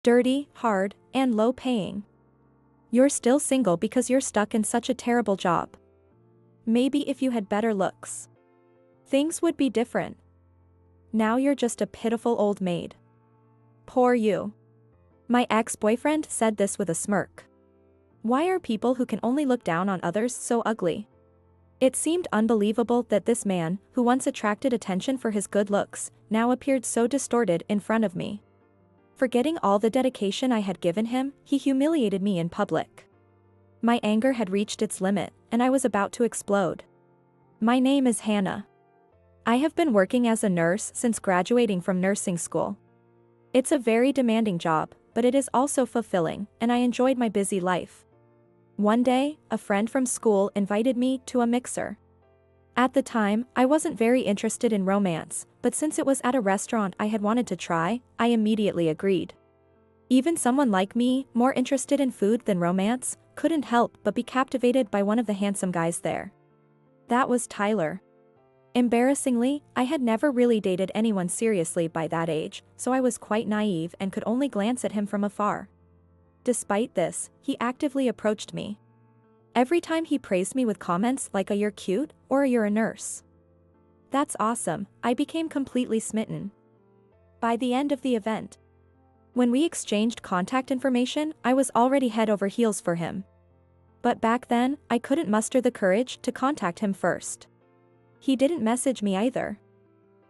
Dirty, hard, and low-paying. You're still single because you're stuck in such a terrible job. Maybe if you had better looks, things would be different. Now you're just a pitiful old maid. Poor you. My ex-boyfriend said this with a smirk. Why are people who can only look down on others so ugly? It seemed unbelievable that this man, who once attracted attention for his good looks, now appeared so distorted in front of me. Forgetting all the dedication I had given him, he humiliated me in public. My anger had reached its limit, and I was about to explode. My name is Hannah. I have been working as a nurse since graduating from nursing school. It's a very demanding job, but it is also fulfilling, and I enjoyed my busy life. One day, a friend from school invited me to a mixer. At the time, I wasn't very interested in romance, but since it was at a restaurant I had wanted to try, I immediately agreed. Even someone like me, more interested in food than romance, couldn't help but be captivated by one of the handsome guys there. That was Tyler. Embarrassingly, I had never really dated anyone seriously by that age, so I was quite naive and could only glance at him from afar. Despite this, he actively approached me. Every time he praised me with comments like "you're cute" or "you're a nurse." That's awesome, I became completely smitten. By the end of the event, when we exchanged contact information, I was already head over heels for him. But back then, I couldn't muster the courage to contact him first. He didn't message me either.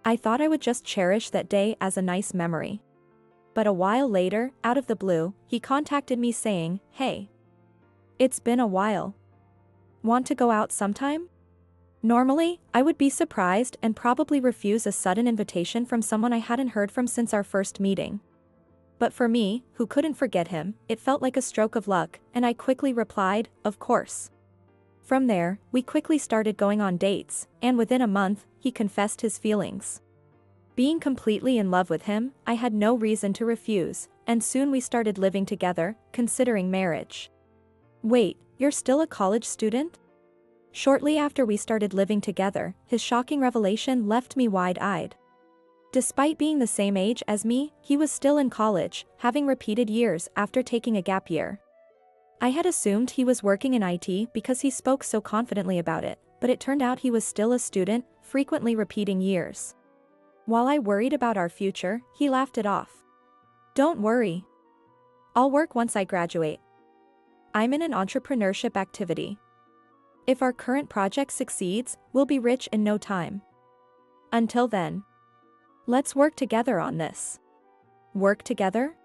I thought I would just cherish that day as a nice memory. But a while later, out of the blue, he contacted me saying, "Hey. It's been a while. Want to go out sometime?" Normally, I would be surprised and probably refuse a sudden invitation from someone I hadn't heard from since our first meeting. But for me, who couldn't forget him, it felt like a stroke of luck, and I quickly replied, "Of course." From there, we quickly started going on dates, and within a month, he confessed his feelings. Being completely in love with him, I had no reason to refuse, and soon we started living together, considering marriage. Wait, you're still a college student? Shortly after we started living together, his shocking revelation left me wide-eyed. Despite being the same age as me, he was still in college, having repeated years after taking a gap year. I had assumed he was working in IT because he spoke so confidently about it, but it turned out he was still a student, frequently repeating years. While I worried about our future, he laughed it off. "Don't worry. I'll work once I graduate. I'm in an entrepreneurship activity. If our current project succeeds, we'll be rich in no time. Until then, let's work together on this." Work together?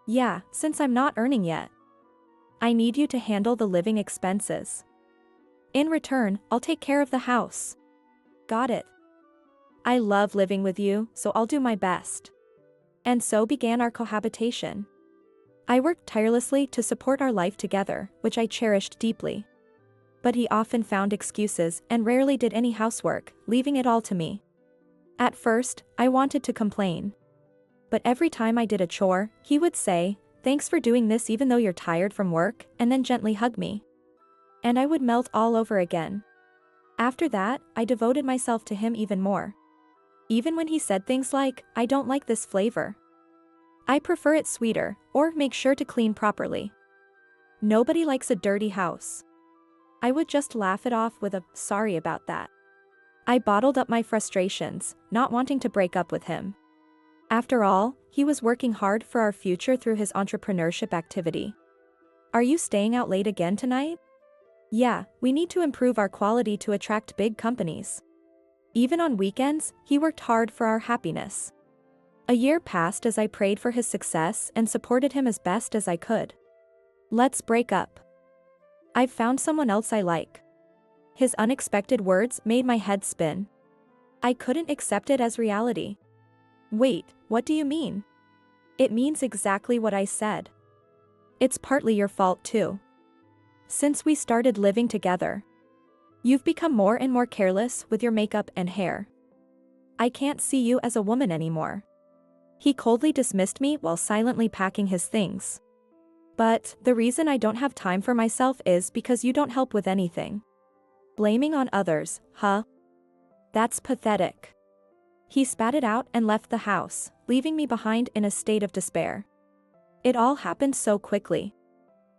Yeah, since I'm not earning yet. I need you to handle the living expenses. In return, I'll take care of the house. Got it. I love living with you, so I'll do my best. And so began our cohabitation. I worked tirelessly to support our life together, which I cherished deeply. But he often found excuses and rarely did any housework, leaving it all to me. At first, I wanted to complain. But every time I did a chore, he would say, "Thanks for doing this even though you're tired from work," and then gently hug me. And I would melt all over again. After that, I devoted myself to him even more. Even when he said things like, "I don't like this flavor. I prefer it sweeter," or "make sure to clean properly. Nobody likes a dirty house." I would just laugh it off with a "sorry about that." I bottled up my frustrations, not wanting to break up with him. After all, he was working hard for our future through his entrepreneurship activity. "Are you staying out late again tonight?" "Yeah, we need to improve our quality to attract big companies." Even on weekends, he worked hard for our happiness. A year passed as I prayed for his success and supported him as best as I could. "Let's break up. I've found someone else I like." His unexpected words made my head spin. I couldn't accept it as reality. "Wait, what do you mean?" "It means exactly what I said. It's partly your fault too. Since we started living together, you've become more and more careless with your makeup and hair. I can't see you as a woman anymore." He coldly dismissed me while silently packing his things. "But the reason I don't have time for myself is because you don't help with anything. Blaming on others, huh? That's pathetic." He spat it out and left the house, leaving me behind in a state of despair. It all happened so quickly.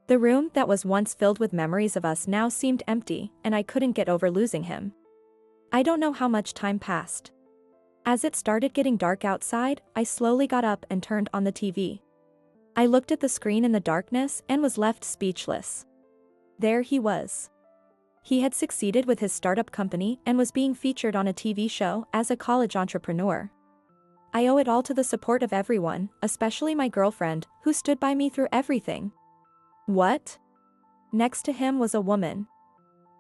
The room that was once filled with memories of us now seemed empty, and I couldn't get over losing him. I don't know how much time passed. As it started getting dark outside, I slowly got up and turned on the TV. I looked at the screen in the darkness and was left speechless. There he was. He had succeeded with his startup company and was being featured on a TV show as a college entrepreneur. I owe it all to the support of everyone, especially my girlfriend, who stood by me through everything. What? Next to him was a woman.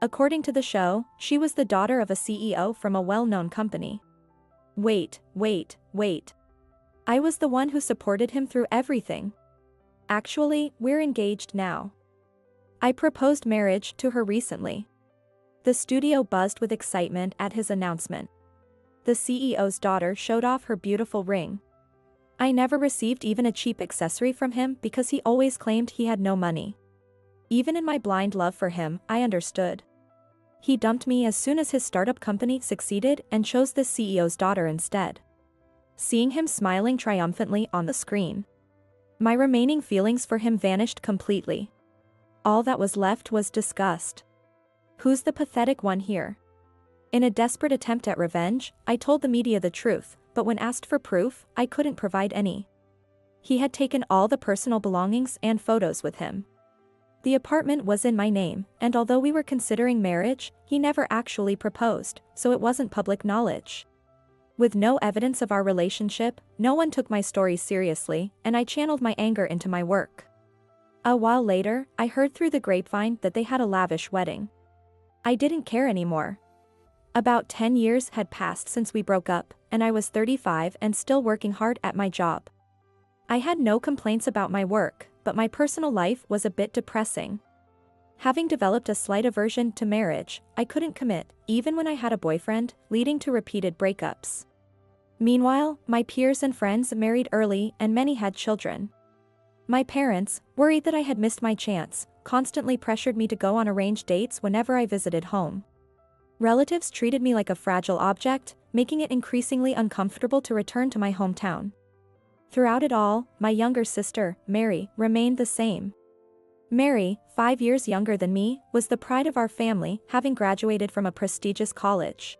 According to the show, she was the daughter of a CEO from a well-known company. Wait. I was the one who supported him through everything. Actually, we're engaged now. I proposed marriage to her recently. The studio buzzed with excitement at his announcement. The CEO's daughter showed off her beautiful ring. I never received even a cheap accessory from him because he always claimed he had no money. Even in my blind love for him, I understood. He dumped me as soon as his startup company succeeded and chose the CEO's daughter instead. Seeing him smiling triumphantly on the screen, my remaining feelings for him vanished completely. All that was left was disgust. Who's the pathetic one here? In a desperate attempt at revenge, I told the media the truth, but when asked for proof, I couldn't provide any. He had taken all the personal belongings and photos with him. The apartment was in my name, and although we were considering marriage, he never actually proposed, so it wasn't public knowledge. With no evidence of our relationship, no one took my story seriously, and I channeled my anger into my work. A while later, I heard through the grapevine that they had a lavish wedding. I didn't care anymore. About 10 years had passed since we broke up, and I was 35 and still working hard at my job. I had no complaints about my work, but my personal life was a bit depressing. Having developed a slight aversion to marriage, I couldn't commit, even when I had a boyfriend, leading to repeated breakups. Meanwhile, my peers and friends married early and many had children. My parents, worried that I had missed my chance, constantly pressured me to go on arranged dates whenever I visited home. Relatives treated me like a fragile object, making it increasingly uncomfortable to return to my hometown. Throughout it all, my younger sister, Mary, remained the same. Mary, 5 years younger than me, was the pride of our family, having graduated from a prestigious college.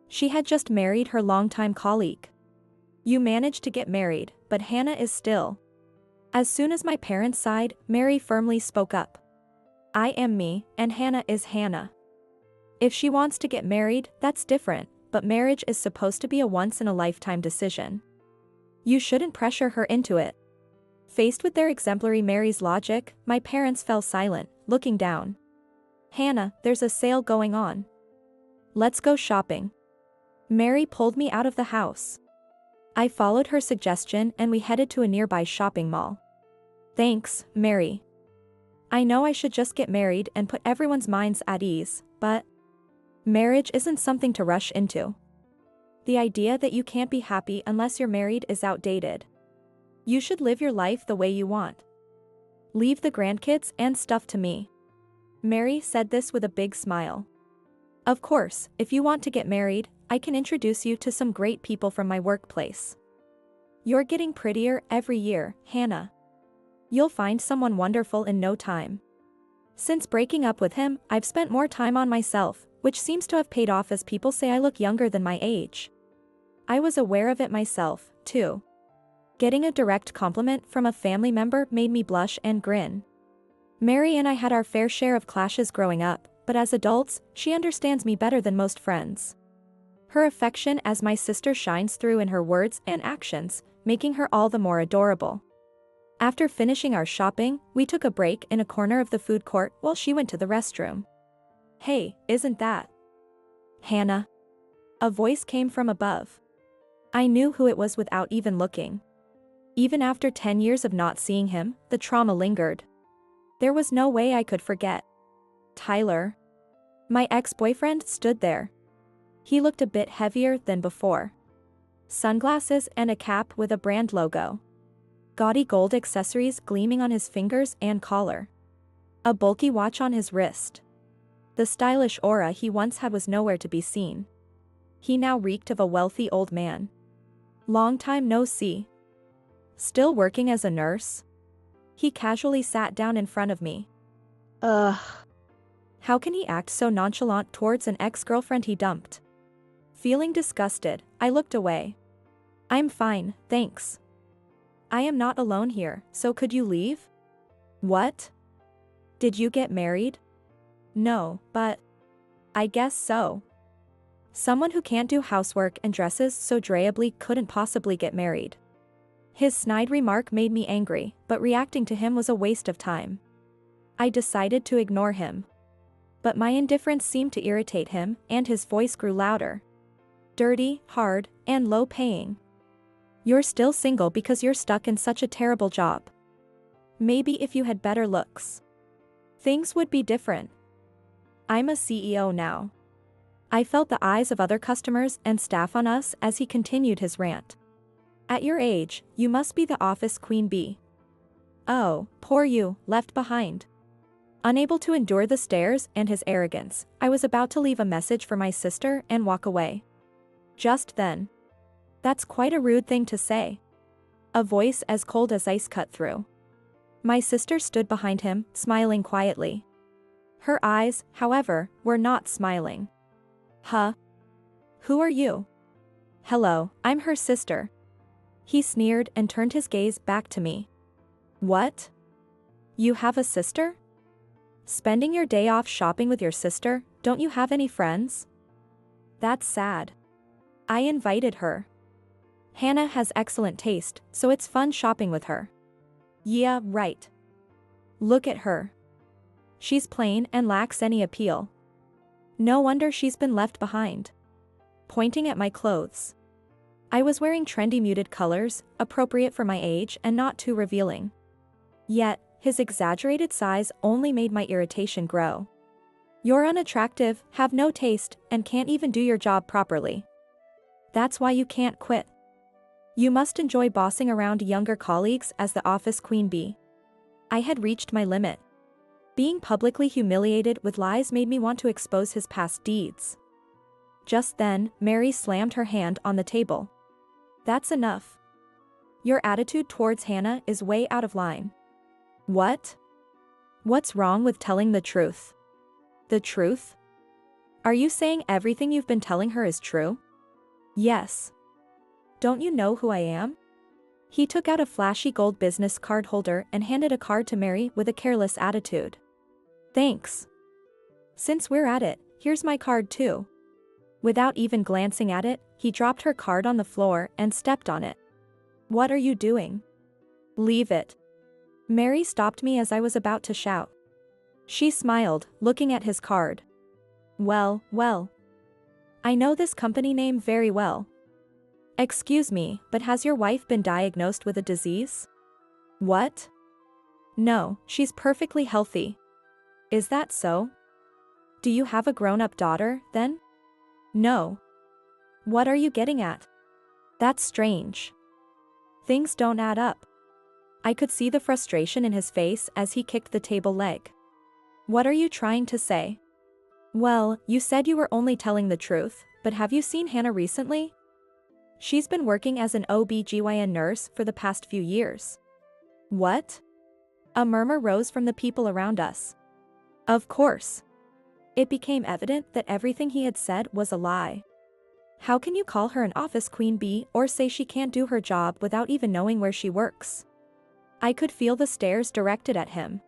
She had just married her longtime colleague. You managed to get married, but Hannah is still. As soon as my parents sighed, Mary firmly spoke up. I am me, and Hannah is Hannah. If she wants to get married, that's different, but marriage is supposed to be a once-in-a-lifetime decision. You shouldn't pressure her into it. Faced with their exemplary Mary's logic, my parents fell silent, looking down. Hannah, there's a sale going on. Let's go shopping. Mary pulled me out of the house. I followed her suggestion and we headed to a nearby shopping mall. Thanks, Mary. I know I should just get married and put everyone's minds at ease, but marriage isn't something to rush into. The idea that you can't be happy unless you're married is outdated. You should live your life the way you want. Leave the grandkids and stuff to me. Mary said this with a big smile. Of course, if you want to get married, I can introduce you to some great people from my workplace. You're getting prettier every year, Hannah. You'll find someone wonderful in no time. Since breaking up with him, I've spent more time on myself, which seems to have paid off as people say I look younger than my age. I was aware of it myself, too. Getting a direct compliment from a family member made me blush and grin. Mary and I had our fair share of clashes growing up, but as adults, she understands me better than most friends. Her affection as my sister shines through in her words and actions, making her all the more adorable. After finishing our shopping, we took a break in a corner of the food court while she went to the restroom. Hey, isn't that Hannah? A voice came from above. I knew who it was without even looking. Even after 10 years of not seeing him, the trauma lingered. There was no way I could forget. Tyler. My ex-boyfriend stood there. He looked a bit heavier than before. Sunglasses and a cap with a brand logo. Gaudy gold accessories gleaming on his fingers and collar. A bulky watch on his wrist. The stylish aura he once had was nowhere to be seen. He now reeked of a wealthy old man. Long time no see. Still working as a nurse? He casually sat down in front of me. Ugh. How can he act so nonchalant towards an ex-girlfriend he dumped? Feeling disgusted, I looked away. I'm fine, thanks. I am not alone here, so could you leave? What? Did you get married? No, but I guess so. Someone who can't do housework and dresses so drably couldn't possibly get married. His snide remark made me angry, but reacting to him was a waste of time. I decided to ignore him. But my indifference seemed to irritate him, and his voice grew louder. Dirty, hard, and low-paying. You're still single because you're stuck in such a terrible job. Maybe if you had better looks, things would be different. I'm a CEO now. I felt the eyes of other customers and staff on us as he continued his rant. At your age, you must be the office queen bee. Oh, poor you, left behind. Unable to endure the stares and his arrogance, I was about to leave a message for my sister and walk away. Just then. That's quite a rude thing to say. A voice as cold as ice cut through. My sister stood behind him, smiling quietly. Her eyes, however, were not smiling. Huh? Who are you? Hello, I'm her sister. He sneered and turned his gaze back to me. What? You have a sister? Spending your day off shopping with your sister, don't you have any friends? That's sad. I invited her. Hannah has excellent taste, so it's fun shopping with her. Yeah, right. Look at her. She's plain and lacks any appeal. No wonder she's been left behind. Pointing at my clothes. I was wearing trendy muted colors, appropriate for my age and not too revealing. Yet, his exaggerated size only made my irritation grow. You're unattractive, have no taste, and can't even do your job properly. That's why you can't quit. You must enjoy bossing around younger colleagues as the office queen bee. I had reached my limit. Being publicly humiliated with lies made me want to expose his past deeds. Just then, Mary slammed her hand on the table. That's enough. Your attitude towards Hannah is way out of line. What? What's wrong with telling the truth? The truth? Are you saying everything you've been telling her is true? Yes. Don't you know who I am? He took out a flashy gold business card holder and handed a card to Mary with a careless attitude. Thanks. Since we're at it, here's my card too. Without even glancing at it, he dropped her card on the floor and stepped on it. What are you doing? Leave it. Mary stopped me as I was about to shout. She smiled, looking at his card. Well. I know this company name very well. Excuse me, but has your wife been diagnosed with a disease? What? No, she's perfectly healthy. Is that so? Do you have a grown-up daughter, then? No. What are you getting at? That's strange. Things don't add up. I could see the frustration in his face as he kicked the table leg. What are you trying to say? Well, you said you were only telling the truth, but have you seen Hannah recently? She's been working as an OB/GYN nurse for the past few years. What? A murmur rose from the people around us. Of course. It became evident that everything he had said was a lie. How can you call her an office queen bee or say she can't do her job without even knowing where she works? I could feel the stares directed at him.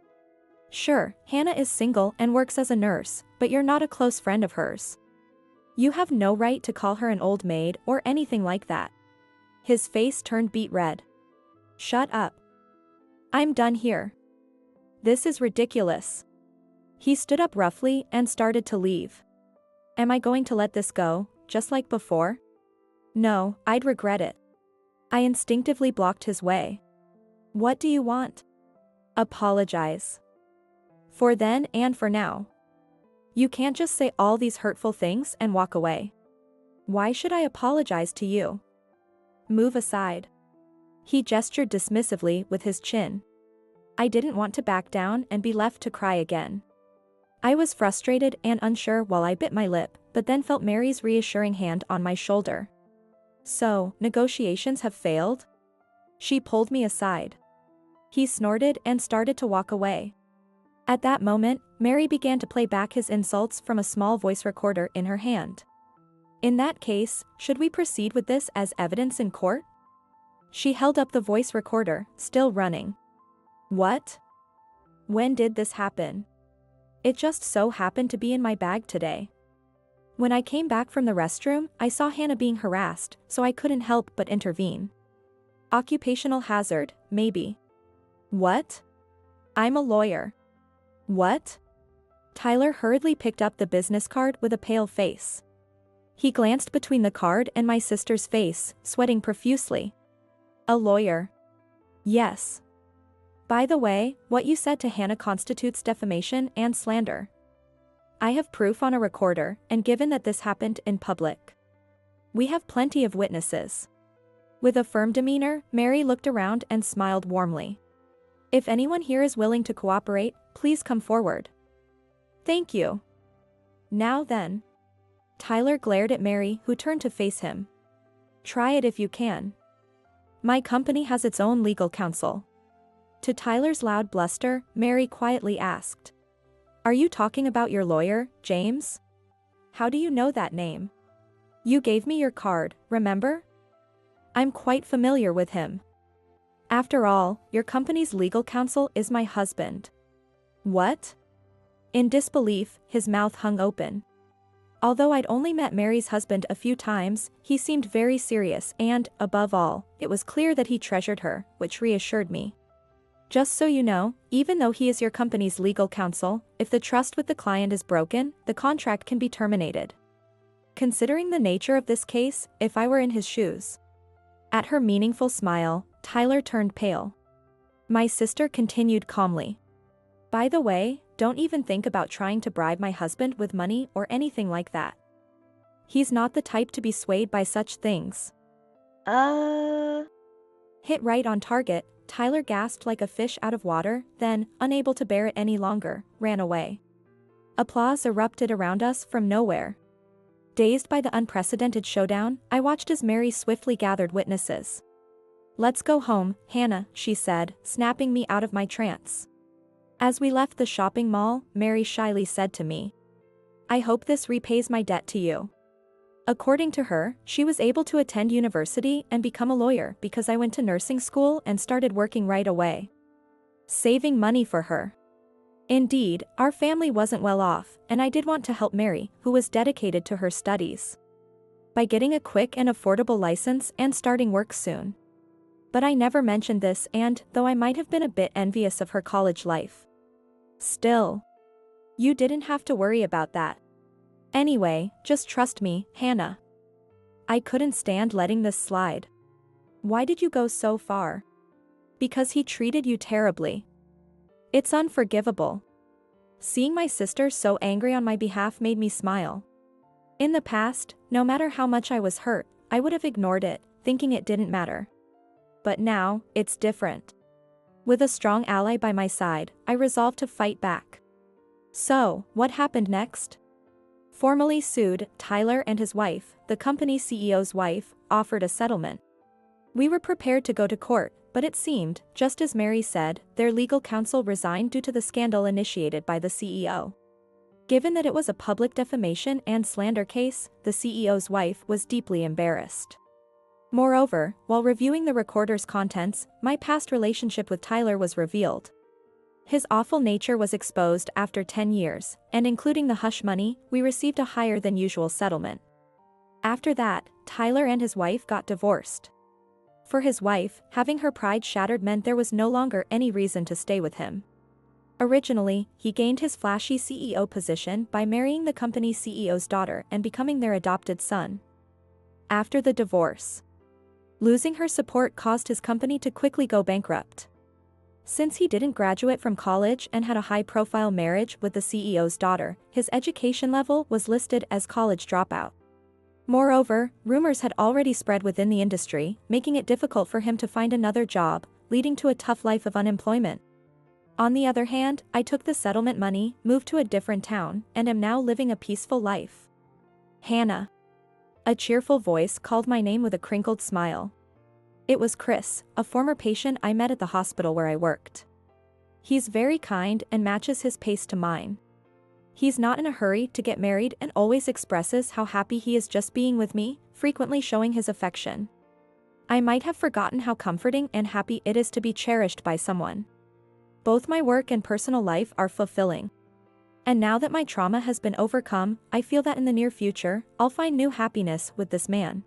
Sure, Hannah is single and works as a nurse, but you're not a close friend of hers. You have no right to call her an old maid or anything like that. His face turned beet red. Shut up. I'm done here. This is ridiculous. He stood up roughly and started to leave. Am I going to let this go, just like before? No, I'd regret it. I instinctively blocked his way. What do you want? Apologize. For then and for now. You can't just say all these hurtful things and walk away. Why should I apologize to you? Move aside. He gestured dismissively with his chin. I didn't want to back down and be left to cry again. I was frustrated and unsure while I bit my lip, but then felt Mary's reassuring hand on my shoulder. So, negotiations have failed? She pulled me aside. He snorted and started to walk away. At that moment, Mary began to play back his insults from a small voice recorder in her hand. In that case, should we proceed with this as evidence in court? She held up the voice recorder, still running. What? When did this happen? It just so happened to be in my bag today. When I came back from the restroom, I saw Hannah being harassed, so I couldn't help but intervene. Occupational hazard, maybe. What? I'm a lawyer. What? Tyler hurriedly picked up the business card with a pale face. He glanced between the card and my sister's face, sweating profusely. A lawyer. Yes. By the way, what you said to Hannah constitutes defamation and slander. I have proof on a recorder, and given that this happened in public, we have plenty of witnesses. With a firm demeanor, Mary looked around and smiled warmly. If anyone here is willing to cooperate, please come forward. Thank you. Now then. Tyler glared at Mary, who turned to face him. Try it if you can. My company has its own legal counsel. To Tyler's loud bluster, Mary quietly asked. Are you talking about your lawyer, James? How do you know that name? You gave me your card, remember? I'm quite familiar with him. After all, your company's legal counsel is my husband. What? In disbelief, his mouth hung open. Although I'd only met Mary's husband a few times, he seemed very serious and, above all, it was clear that he treasured her, which reassured me. Just so you know, even though he is your company's legal counsel, if the trust with the client is broken, the contract can be terminated. Considering the nature of this case, if I were in his shoes. At her meaningful smile, Tyler turned pale. My sister continued calmly. By the way, don't even think about trying to bribe my husband with money or anything like that. He's not the type to be swayed by such things. Hit right on target, Tyler gasped like a fish out of water, then, unable to bear it any longer, ran away. Applause erupted around us from nowhere. Dazed by the unprecedented showdown, I watched as Mary swiftly gathered witnesses. Let's go home, Hannah, she said, snapping me out of my trance. As we left the shopping mall, Mary shyly said to me. I hope this repays my debt to you. According to her, she was able to attend university and become a lawyer because I went to nursing school and started working right away. Saving money for her. Indeed, our family wasn't well off, and I did want to help Mary, who was dedicated to her studies, by getting a quick and affordable license and starting work soon. But I never mentioned this, and, though I might have been a bit envious of her college life, still, you didn't have to worry about that. Anyway, just trust me, Hannah. I couldn't stand letting this slide. Why did you go so far? Because he treated you terribly. It's unforgivable. Seeing my sister so angry on my behalf made me smile. In the past, no matter how much I was hurt, I would have ignored it, thinking it didn't matter. But now, it's different. With a strong ally by my side, I resolved to fight back. So, what happened next? Formally sued, Tyler and his wife, the company CEO's wife, offered a settlement. We were prepared to go to court, but it seemed, just as Mary said, their legal counsel resigned due to the scandal initiated by the CEO. Given that it was a public defamation and slander case, the CEO's wife was deeply embarrassed. Moreover, while reviewing the recorder's contents, my past relationship with Tyler was revealed. His awful nature was exposed after 10 years, and including the hush money, we received a higher than usual settlement. After that, Tyler and his wife got divorced. For his wife, having her pride shattered meant there was no longer any reason to stay with him. Originally, he gained his flashy CEO position by marrying the company's CEO's daughter and becoming their adopted son. After the divorce, losing her support caused his company to quickly go bankrupt. Since he didn't graduate from college and had a high-profile marriage with the CEO's daughter, his education level was listed as college dropout. Moreover, rumors had already spread within the industry, making it difficult for him to find another job, leading to a tough life of unemployment. On the other hand, I took the settlement money, moved to a different town, and am now living a peaceful life. Hannah. A cheerful voice called my name with a crinkled smile. It was Chris, a former patient I met at the hospital where I worked. He's very kind and matches his pace to mine. He's not in a hurry to get married and always expresses how happy he is just being with me, frequently showing his affection. I might have forgotten how comforting and happy it is to be cherished by someone. Both my work and personal life are fulfilling. And now that my trauma has been overcome, I feel that in the near future, I'll find new happiness with this man.